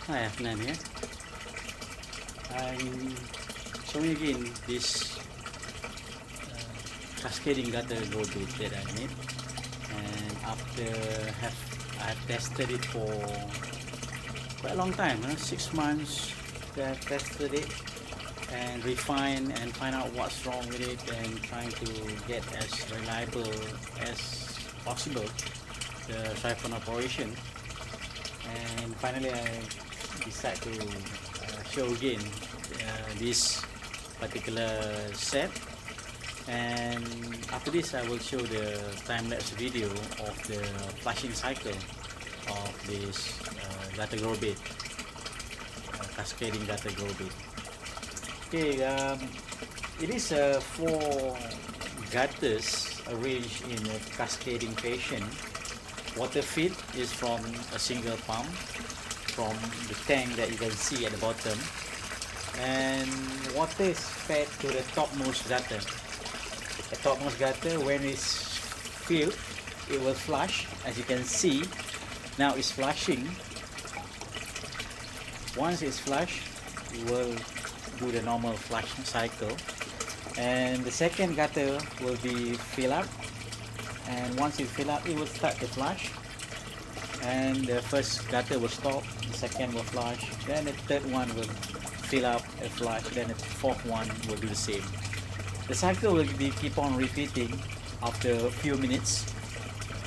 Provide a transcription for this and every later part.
Hi Afnan here. I'm showing again this cascading gutter grow bed that I made, and after I've tested it for quite a long time, 6 months. That I've tested it and refine and find out what's wrong with it and trying to get as reliable as possible the siphon operation. And finally I decide to show again this particular set, and after this I will show the time-lapse video of the flushing cycle of this gutter grow bed, cascading gutter grow bed. Okay, it is 4 gutters arranged in a cascading fashion. Water feed is from a single pump from the tank that you can see at the bottom, and water is fed to the topmost gutter. The topmost gutter, when it's filled, it will flush. As you can see, now it's flushing. Once it's flushed, it will do the normal flush cycle, and the second gutter will be filled up, and once it fill up, it will start to flush, and the first gutter will stop, the second will flush, then the third one will fill up and flush, then the fourth one will do the same. The cycle will be keep on repeating after a few minutes,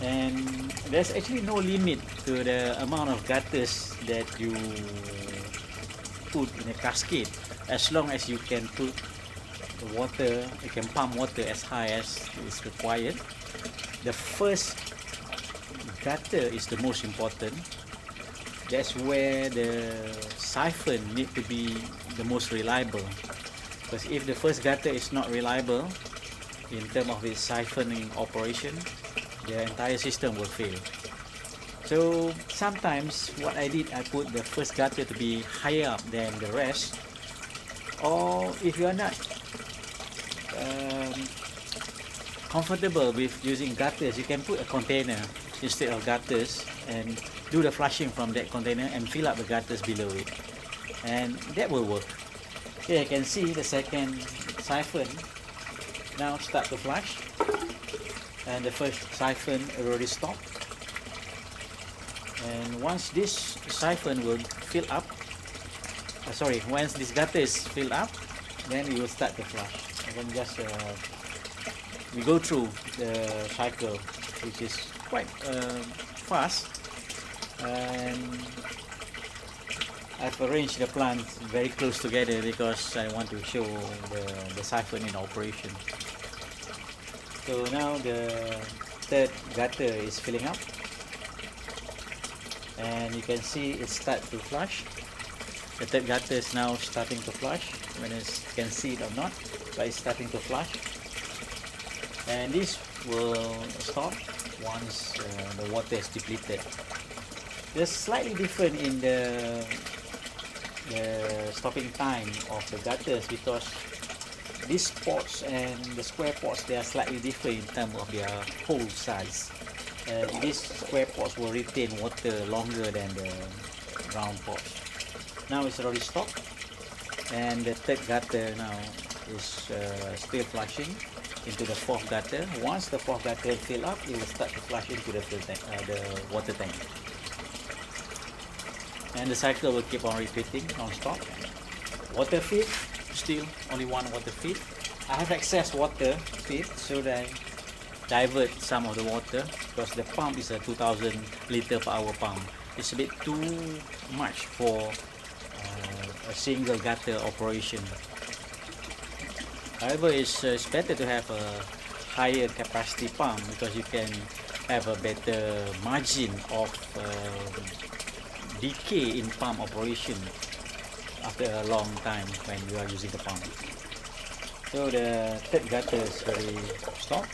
and there's actually no limit to the amount of gutters that you put in a cascade, as long as you can put the water, you can pump water as high as is required. The first gutter is the most important. That's where the siphon need to be the most reliable, because if the first gutter is not reliable in terms of its siphoning operation, the entire system will fail. So sometimes what I did, I put the first gutter to be higher up than the rest, or if you are not comfortable with using gutters, you can put a container instead of gutters and do the flushing from that container and fill up the gutters below it, and that will work. Here you can see the second siphon now start to flush, and the first siphon already stopped, and once this siphon will fill up, once this gutter is filled up, then it will start to flush. I can just we go through the cycle, which is quite fast, and I've arranged the plants very close together because I want to show the siphon in operation. So now the third gutter is filling up, and you can see it start to flush. The third gutter is now starting to flush, whether you can see it or not, but it's starting to flush. And this will stop once the water is depleted. There's slightly different in the stopping time of the gutters, because these pots and the square pots, they are slightly different in terms of their hole size. These square pots will retain water longer than the round pots. Now it's already stopped, and the third gutter now is still flushing into the fourth gutter. Once the fourth gutter fill up, it will start to flush into the water tank, and the cycle will keep on repeating non-stop. Water feed, still only one water feed. I have excess water feed, so that I divert some of the water, because the pump is a 2000 liter per hour pump. It's a bit too much for a single gutter operation. However, it's better to have a higher capacity pump, because you can have a better margin of decay in pump operation after a long time when you are using the pump. So the third gutter is already stopped,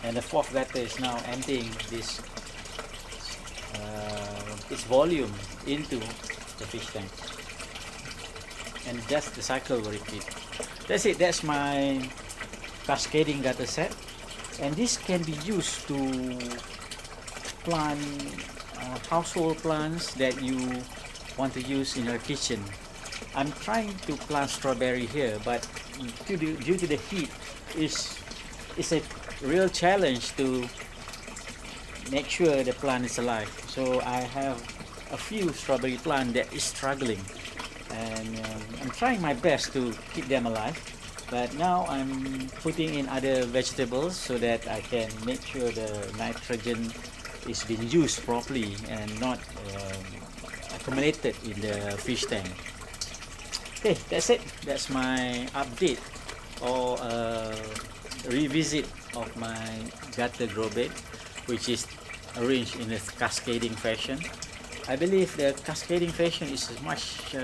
and the fourth gutter is now emptying this its volume into the fish tank, and just the cycle will repeat. That's it. That's my cascading gutter set, and this can be used to plant household plants that you want to use in your kitchen. I'm trying to plant strawberry here, but due to the heat, it's a real challenge to make sure the plant is alive. So I have a few strawberry plant that is struggling, and I'm trying my best to keep them alive. But now I'm putting in other vegetables so that I can make sure the nitrogen is being used properly and not accumulated in the fish tank. Okay, that's it. That's my update or revisit of my gutter grow bed, which is arranged in a cascading fashion. I believe the cascading fashion is a much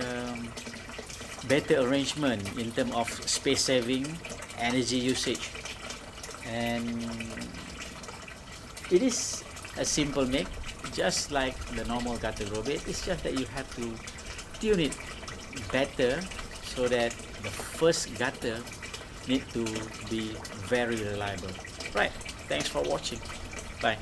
better arrangement in terms of space saving, energy usage, and it is a simple make, just like the normal gutter grow bed. It's just that you have to tune it better so that the first gutter need to be very reliable. Right, thanks for watching. Bye.